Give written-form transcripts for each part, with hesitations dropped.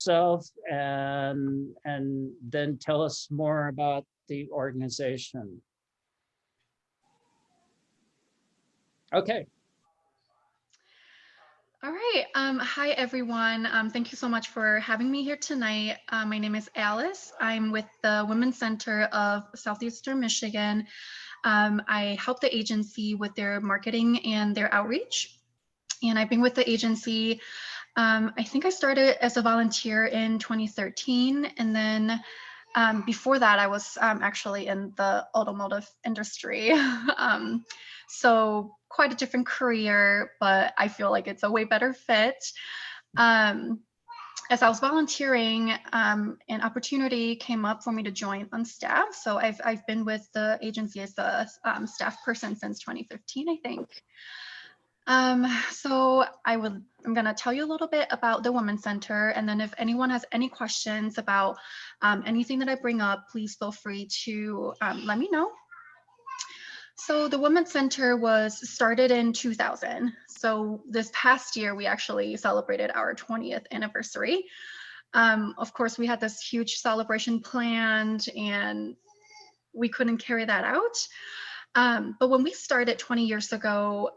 yourself and then tell us more about the organization. Okay. All right. Hi, everyone. Thank you so much for having me here tonight. My name is Alice. I'm with the Women's Center of Southeastern Michigan. I help the agency with their marketing and their outreach. And I've been with the agency, I think I started as a volunteer in 2013. And then before that, I was actually in the automotive industry. So quite a different career, but I feel like it's a way better fit. Um, as I was volunteering, an opportunity came up for me to join on staff. So I've been with the agency as a staff person since 2015, I think. So I'm going to tell you a little bit about the Women's Center, and then if anyone has any questions about anything that I bring up, please feel free to let me know. So the Women's Center was started in 2000. So this past year, we actually celebrated our 20th anniversary. Of course, we had this huge celebration planned, and we couldn't carry that out. But when we started 20 years ago,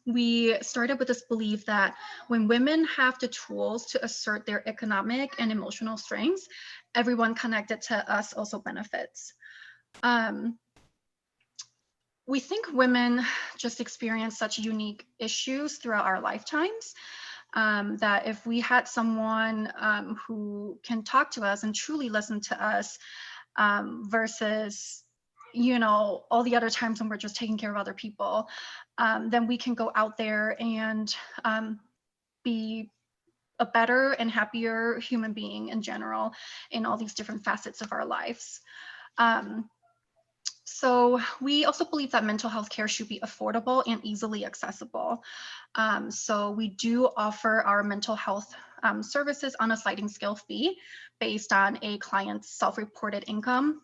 we started with this belief that when women have the tools to assert their economic and emotional strengths, everyone connected to us also benefits. We think women just experience such unique issues throughout our lifetimes that if we had someone who can talk to us and truly listen to us versus all the other times when we're just taking care of other people, then we can go out there and be a better and happier human being in general in all these different facets of our lives. So we also believe that mental health care should be affordable and easily accessible. So we do offer our mental health services on a sliding scale fee based on a client's self-reported income.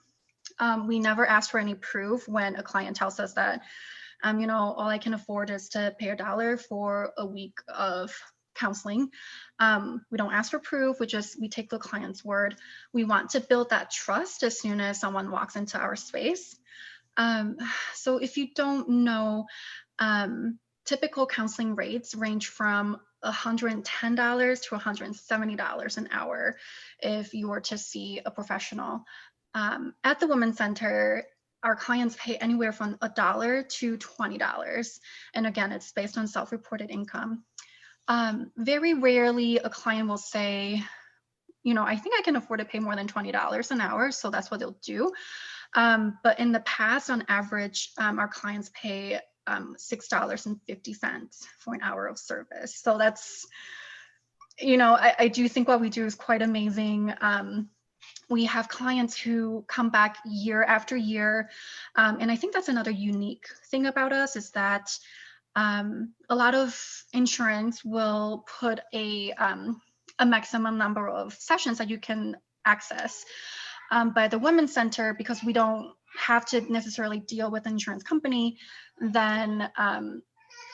We never ask for any proof when a client tells us that, all I can afford is to pay $1 for a week of counseling. We don't ask for proof. We take the client's word. We want to build that trust as soon as someone walks into our space. So if you don't know, typical counseling rates range from $110 to $170 an hour if you were to see a professional. At the Women's Center, our clients pay anywhere from $1 to $20. And again, it's based on self-reported income. Very rarely a client will say, I think I can afford to pay more than $20 an hour, so that's what they'll do. But in the past, on average, our clients pay $6.50 for an hour of service. So that's, I do think what we do is quite amazing. We have clients who come back year after year. And I think that's another unique thing about us is that a lot of insurance will put a maximum number of sessions that you can access. By the Women's Center, because we don't have to necessarily deal with an insurance company, then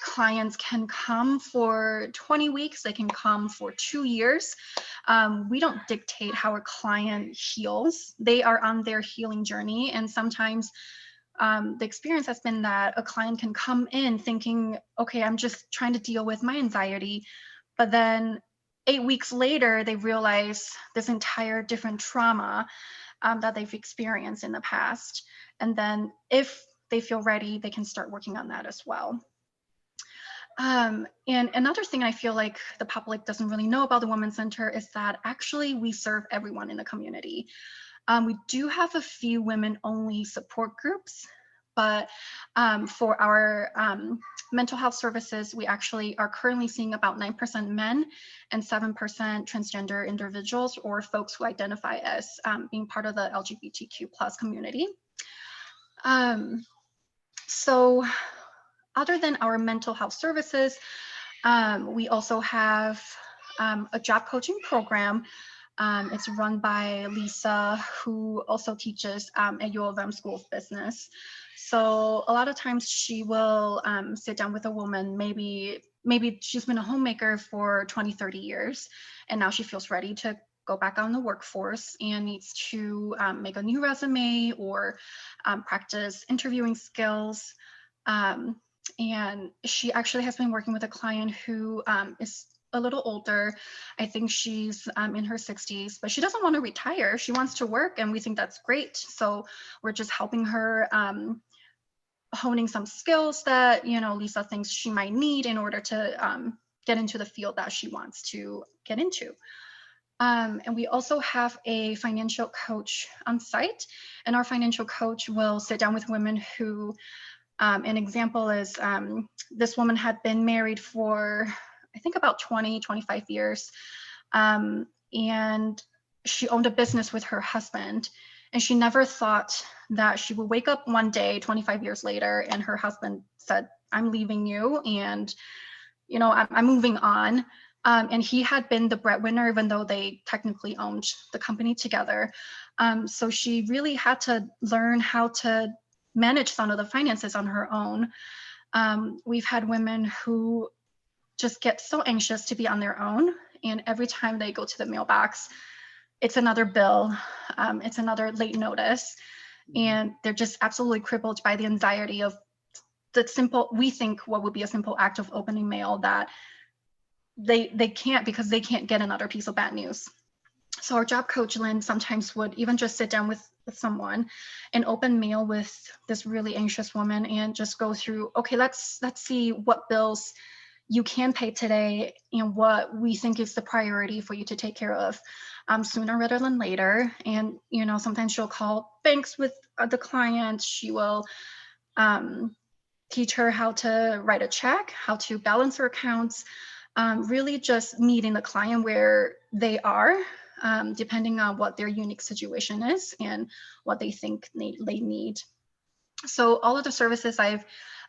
clients can come for 20 weeks, they can come for 2 years. We don't dictate how a client heals. They are on their healing journey. And sometimes the experience has been that a client can come in thinking, okay, I'm just trying to deal with my anxiety. But then 8 weeks later, they realize this entire different trauma that they've experienced in the past. And then if they feel ready, they can start working on that as well. And another thing I feel like the public doesn't really know about the Women's Center is that actually we serve everyone in the community. We do have a few women-only support groups, but for our mental health services, we actually are currently seeing about 9% men and 7% transgender individuals or folks who identify as being part of the LGBTQ+ community. So other than our mental health services, we also have a job coaching program. It's run by Lisa, who also teaches at U of M School of Business. So a lot of times she will sit down with a woman maybe maybe she's been a homemaker for 20, 30 years, and now she feels ready to go back on the workforce and needs to make a new resume or practice interviewing skills. And she actually has been working with a client who is a little older. I think she's in her 60s, but she doesn't want to retire. She wants to work, and we think that's great. So we're just helping her honing some skills that, you know, Lisa thinks she might need in order to get into the field that she wants to get into. And we also have a financial coach on site, and our financial coach will sit down with women who, an example is this woman had been married for, I think, about 20, 25 years. And she owned a business with her husband, and she never thought that she would wake up one day 25 years later and her husband said, I'm leaving you, and, you know, I'm moving on. And he had been the breadwinner, even though they technically owned the company together. So she really had to learn how to manage some of the finances on her own. We've had women who just get so anxious to be on their own, and every time they go to the mailbox, it's another bill, it's another late notice, and they're just absolutely crippled by the anxiety of the simple, we think what would be a simple act of opening mail, that they can't, because they can't get another piece of bad news. So our job coach, Lynn, sometimes would even just sit down with someone and open mail with this really anxious woman and just go through, okay, let's see what bills you can pay today and what we think is the priority for you to take care of sooner rather than later. And, you know, sometimes she'll call banks with the client. She will teach her how to write a check, how to balance her accounts, really just meeting the client where they are, depending on what their unique situation is and what they think they need. So all of the services I've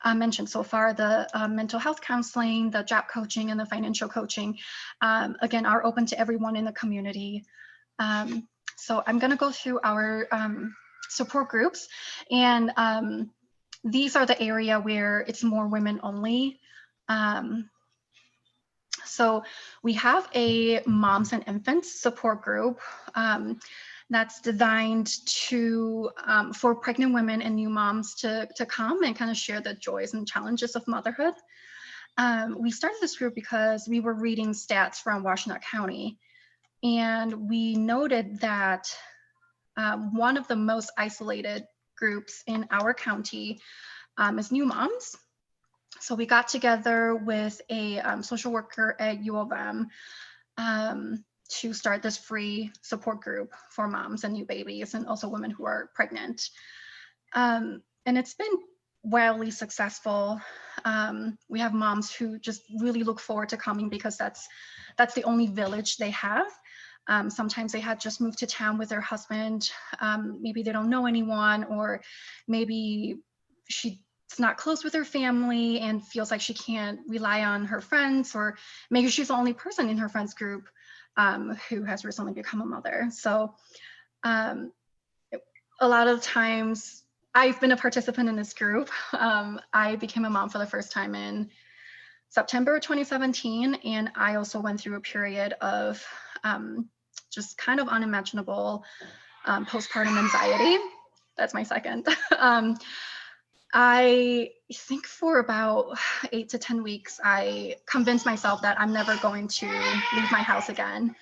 mentioned so far, the mental health counseling, the job coaching, and the financial coaching, again, are open to everyone in the community. So I'm going to go through our support groups, and these are the area where it's more women only. So we have a moms and infants support group that's designed to for pregnant women and new moms to come and kind of share the joys and challenges of motherhood. We started this group because we were reading stats from Washtenaw County, and we noted that one of the most isolated groups in our county is new moms. So we got together with a social worker at U of M to start this free support group for moms and new babies, and also women who are pregnant. And it's been wildly successful. We have moms who just really look forward to coming because that's the only village they have. Sometimes they had just moved to town with their husband. Maybe they don't know anyone, or maybe she's not close with her family and feels like she can't rely on her friends, or maybe she's the only person in her friends group who has recently become a mother. So a lot of times I've been a participant in this group. I became a mom for the first time in September 2017, and I also went through a period of just kind of unimaginable postpartum anxiety. That's my second. I think for about 8 to 10 weeks, I convinced myself that I'm never going to leave my house again.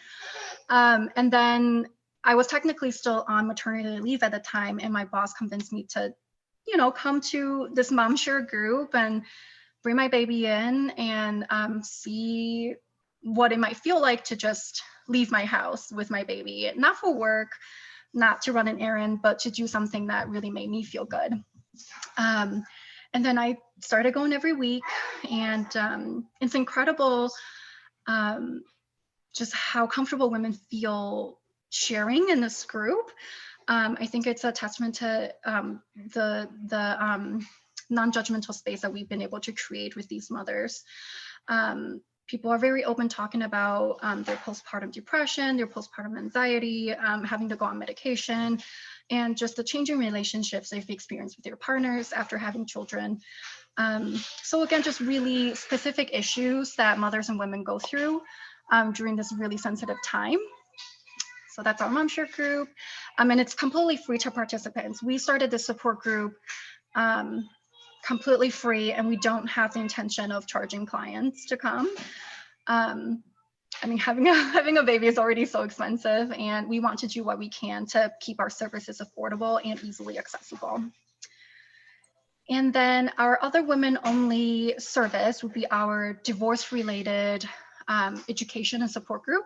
And then I was technically still on maternity leave at the time, and my boss convinced me to, you know, come to this mom share group and bring my baby in and see what it might feel like to just leave my house with my baby, not for work, not to run an errand, but to do something that really made me feel good. And then I started going every week, and it's incredible just how comfortable women feel sharing in this group. I think it's a testament to the non-judgmental space that we've been able to create with these mothers. People are very open talking about their postpartum depression, their postpartum anxiety, having to go on medication. and just the changing relationships they've experienced with their partners after having children. So again, just really specific issues that mothers and women go through during this really sensitive time. So that's our MomShare group. And it's completely free to participants. We started this support group completely free, and we don't have the intention of charging clients to come. I mean, having a baby is already so expensive, and we want to do what we can to keep our services affordable and easily accessible. And then our other women-only service would be our divorce-related education and support group.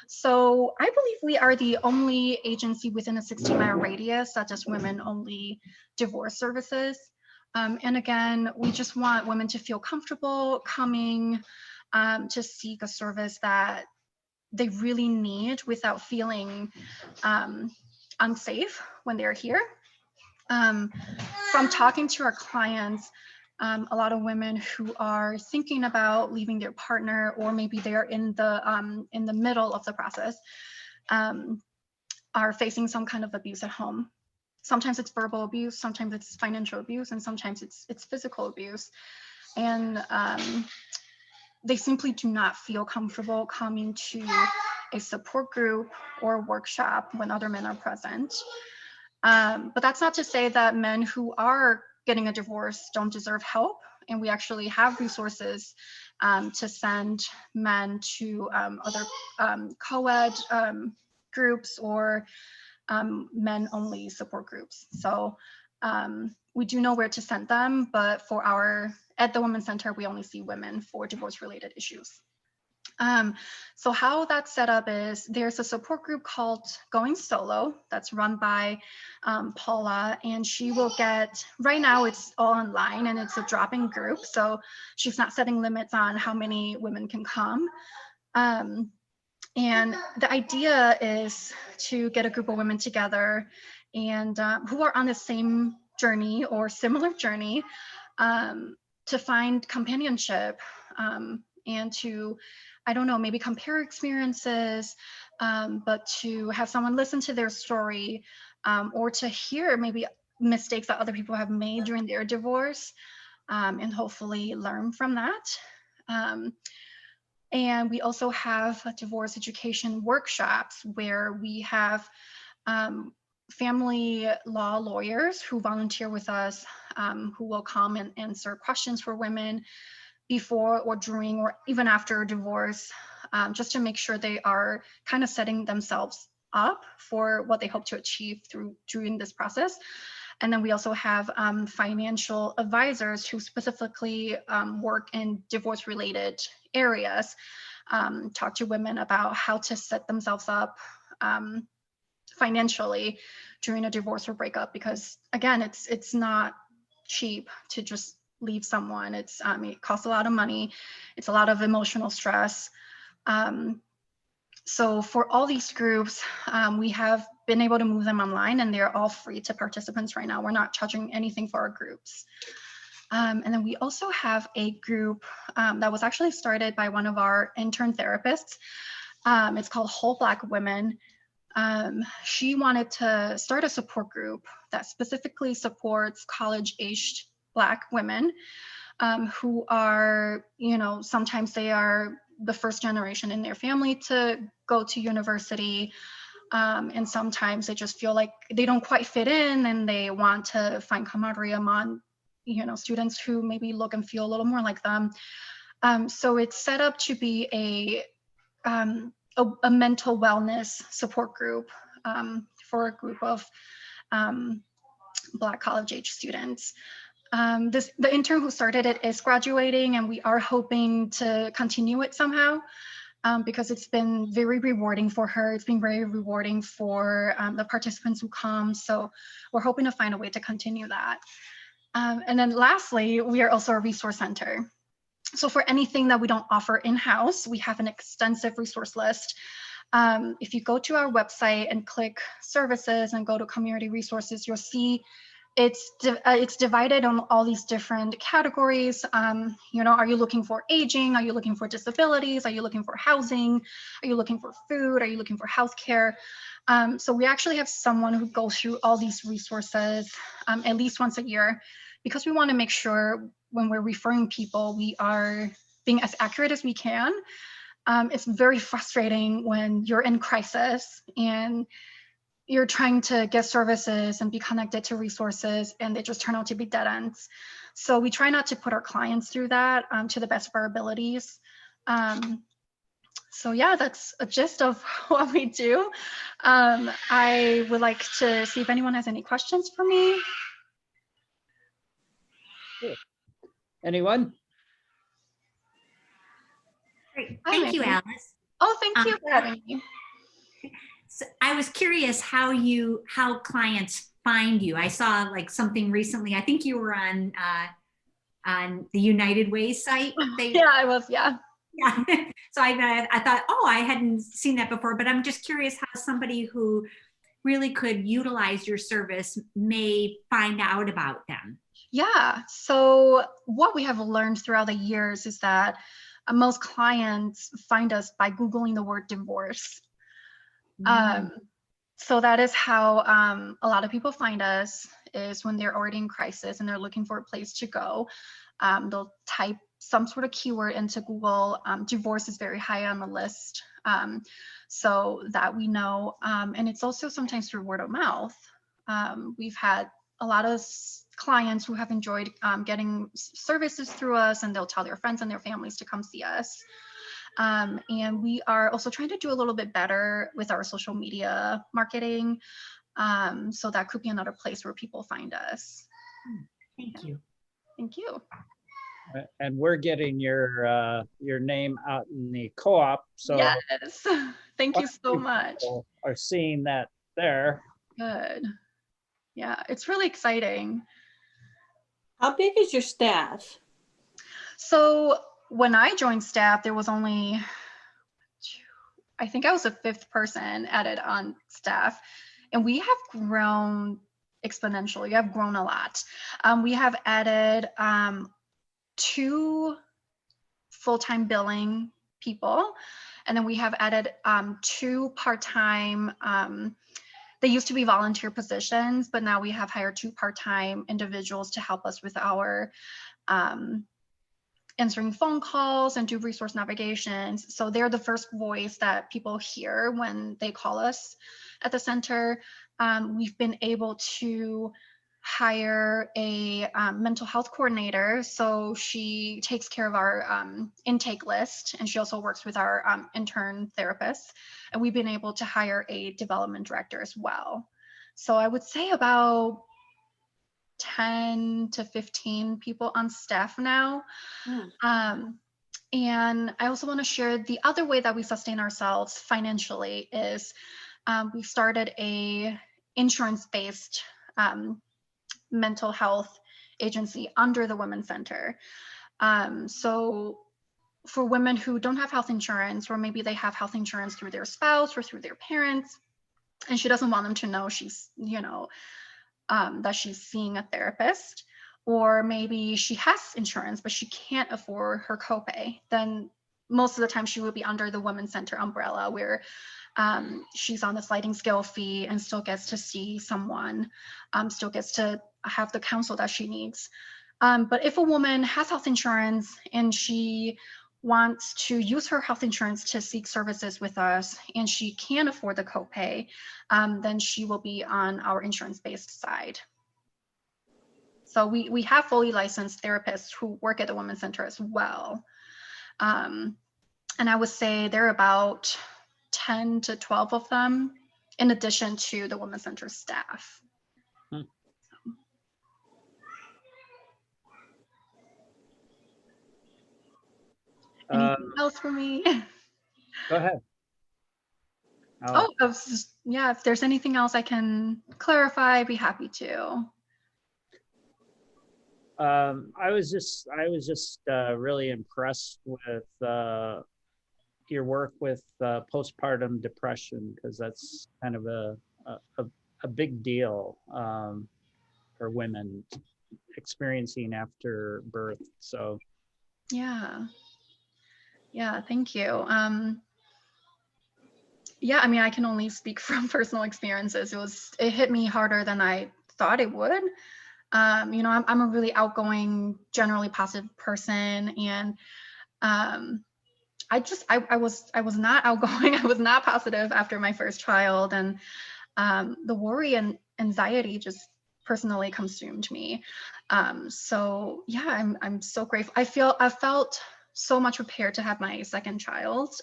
So I believe we are the only agency within a 60-mile radius that does women-only divorce services. And again, we just want women to feel comfortable coming to seek a service that they really need without feeling unsafe when they're here. From talking to our clients, a lot of women who are thinking about leaving their partner, or maybe they're in the middle of the process, are facing some kind of abuse at home. Sometimes it's verbal abuse, sometimes it's financial abuse, and sometimes it's physical abuse. And they simply do not feel comfortable coming to a support group or workshop when other men are present. But that's not to say that men who are getting a divorce don't deserve help. And we actually have resources to send men to other co-ed groups or men-only support groups. So we do know where to send them, but at the Women's Center, we only see women for divorce-related issues. So how that's set up is there's a support group called Going Solo that's run by Paula, and she will get, right now it's all online and it's a drop-in group. So she's not setting limits on how many women can come. And the idea is to get a group of women together and who are on the same journey or similar journey to find companionship and to, I don't know, maybe compare experiences, but to have someone listen to their story or to hear maybe mistakes that other people have made during their divorce and hopefully learn from that. And we also have divorce education workshops where we have family law lawyers who volunteer with us, who will come and answer questions for women before or during or even after a divorce, just to make sure they are kind of setting themselves up for what they hope to achieve during this process. And then we also have financial advisors who specifically work in divorce-related areas, talk to women about how to set themselves up financially during a divorce or breakup, because again, it's not cheap to just leave someone. It costs a lot of money. It's a lot of emotional stress. So for all these groups, we have been able to move them online, and they're all free to participants right now. We're not charging anything for our groups. And then we also have a group that was actually started by one of our intern therapists. It's called Whole Black Women. She wanted to start a support group that specifically supports college-aged Black women who are, sometimes they are the first generation in their family to go to university. And sometimes they just feel like they don't quite fit in, and they want to find camaraderie among, students who maybe look and feel a little more like them. So it's set up to be a mental wellness support group for a group of Black college-age students. The intern who started it is graduating, and we are hoping to continue it somehow because it's been very rewarding for her. It's been very rewarding for the participants who come. So we're hoping to find a way to continue that. And then lastly, we are also a resource center. So for anything that we don't offer in-house, we have an extensive resource list. If you go to our website and click services and go to community resources, you'll see it's divided on all these different categories. You know, are you looking for aging? Are you looking for disabilities? Are you looking for housing? Are you looking for food? Are you looking for healthcare? So we actually have someone who goes through all these resources at least once a year, because we want to make sure when we're referring people, we are being as accurate as we can. It's very frustrating when you're in crisis and you're trying to get services and be connected to resources and they just turn out to be dead ends. So we try not to put our clients through that to the best of our abilities. So yeah, that's a gist of what we do. I would like to see if anyone has any questions for me. Anyone? Great. Hi, Thank you, Megan. Alice. Oh, thank you for having me. So I was curious how clients find you. I saw like something recently. I think you were on the United Way site. Yeah, I was. Yeah. Yeah. So I thought, oh, I hadn't seen that before, but I'm just curious how somebody who really could utilize your service may find out about them. Yeah. So what we have learned throughout the years is that most clients find us by Googling the word divorce. So that is how a lot of people find us, is when they're already in crisis and they're looking for a place to go. They'll type some sort of keyword into Google. Divorce is very high on the list, so that we know. And it's also sometimes through word of mouth. We've had a lot of clients who have enjoyed getting services through us, and they'll tell their friends and their families to come see us. And we are also trying to do a little bit better with our social media marketing. So that could be another place where people find us. Thank you. Thank you. And we're getting your name out in the co-op. So yes, thank you so much. Are seeing that there. Good. Yeah, it's really exciting. How big is your staff? So when I joined staff, there was only, I think I was the 5th person added on staff, and we have grown exponentially. We have grown a lot. We have added 2 full-time billing people, and then we have added 2 part-time. They used to be volunteer positions, but now we have hired 2 part-time individuals to help us with our answering phone calls and do resource navigations. So they're the first voice that people hear when they call us at the center. We've been able to hire a mental health coordinator. So she takes care of our intake list, and she also works with our intern therapists. And we've been able to hire a development director as well. So I would say about 10 to 15 people on staff now. And I also want to share the other way that we sustain ourselves financially is we started a insurance-based mental health agency under the Women's Center. So for women who don't have health insurance, or maybe they have health insurance through their spouse or through their parents, and she doesn't want them to know she's, that she's seeing a therapist, or maybe she has insurance, but she can't afford her copay, then most of the time she would be under the Women's Center umbrella, where she's on the sliding scale fee and still gets to see someone, still gets to have the counsel that she needs. But if a woman has health insurance and she wants to use her health insurance to seek services with us, and she can't afford the copay, then she will be on our insurance-based side. So we have fully licensed therapists who work at the Women's Center as well. And I would say there are about 10 to 12 of them, in addition to the Women's Center staff. Anything else for me? Go ahead. Yeah, if there's anything else I can clarify, I'd be happy to. I was just really impressed with your work with postpartum depression, because that's kind of a big deal. or women experiencing after birth. So Yeah. Yeah, thank you. Yeah, I mean, I can only speak from personal experiences. It hit me harder than I thought it would. You know, I'm a really outgoing, generally positive person, and I was not outgoing. I was not positive after my first child, and the worry and anxiety just personally consumed me. So yeah, I'm so grateful. I felt so much prepared to have my second child,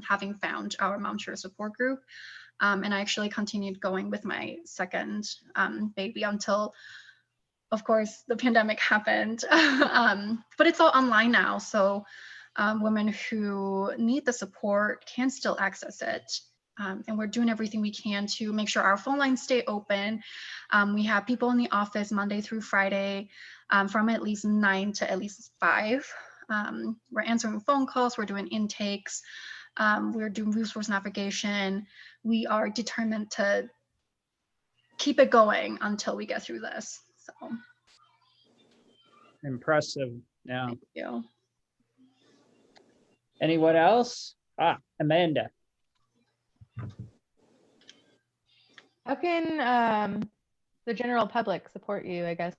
having found our Mom Share support group. And I actually continued going with my second baby until, of course, the pandemic happened. But it's all online now, so women who need the support can still access it. And we're doing everything we can to make sure our phone lines stay open. We have people in the office Monday through Friday from at least 9 to at least 5. We're answering phone calls, we're doing intakes, we're doing resource navigation. We are determined to keep it going until we get through this. So impressive. Yeah. thank you. Anyone else? Amanda. How can the general public support you, I guess,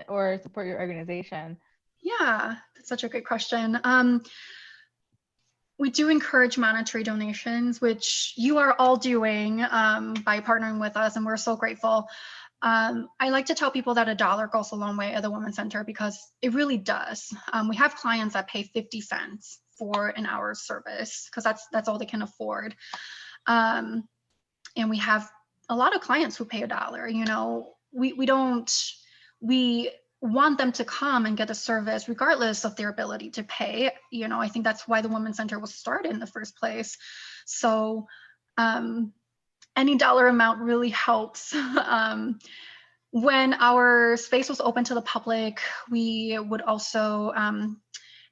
or support your organization? Yeah, that's such a good question. We do encourage monetary donations, which you are all doing by partnering with us, and we're so grateful. I like to tell people that $1 goes a long way at the Women's Center because it really does. We have clients that pay 50 cents for an hour's service because that's all they can afford. And we have a lot of clients who pay $1. You know, we want them to come and get a service regardless of their ability to pay. You know, I think that's why the Women's Center was started in the first place. So any dollar amount really helps. When our space was open to the public, we would also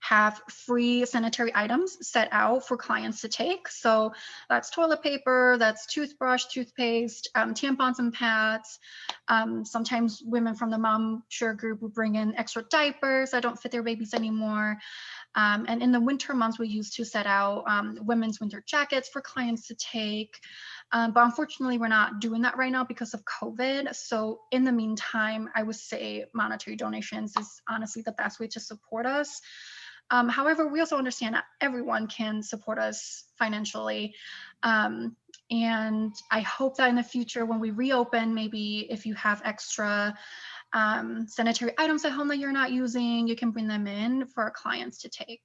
have free sanitary items set out for clients to take. So that's toilet paper, that's toothbrush, toothpaste, tampons and pads. Sometimes women from the Mom Share group would bring in extra diapers that don't fit their babies anymore. And in the winter months, we used to set out women's winter jackets for clients to take. But unfortunately, we're not doing that right now because of COVID. So in the meantime, I would say monetary donations is honestly the best way to support us. However, we also understand that everyone can support us financially. And I hope that in the future, when we reopen, maybe if you have extra sanitary items at home that you're not using, you can bring them in for our clients to take.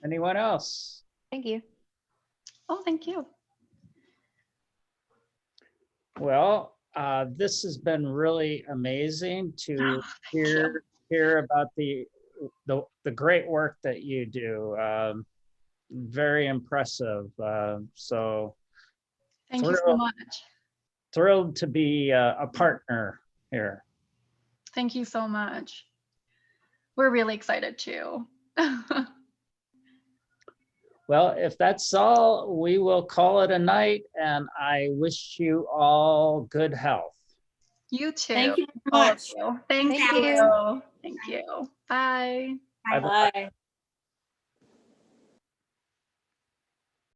Anyone else? Thank you. Oh, thank you. Well, this has been really amazing to Oh, thank you. hear about the great work that you do. Very impressive. So Thank you so much. thrilled to be a partner here. Thank you so much. We're really excited too. Well, if that's all, we will call it a night, and I wish you all good health. You too. Thank you All very of much. you. Thank Thank you. you. Thank you. Bye. Bye-bye. Bye.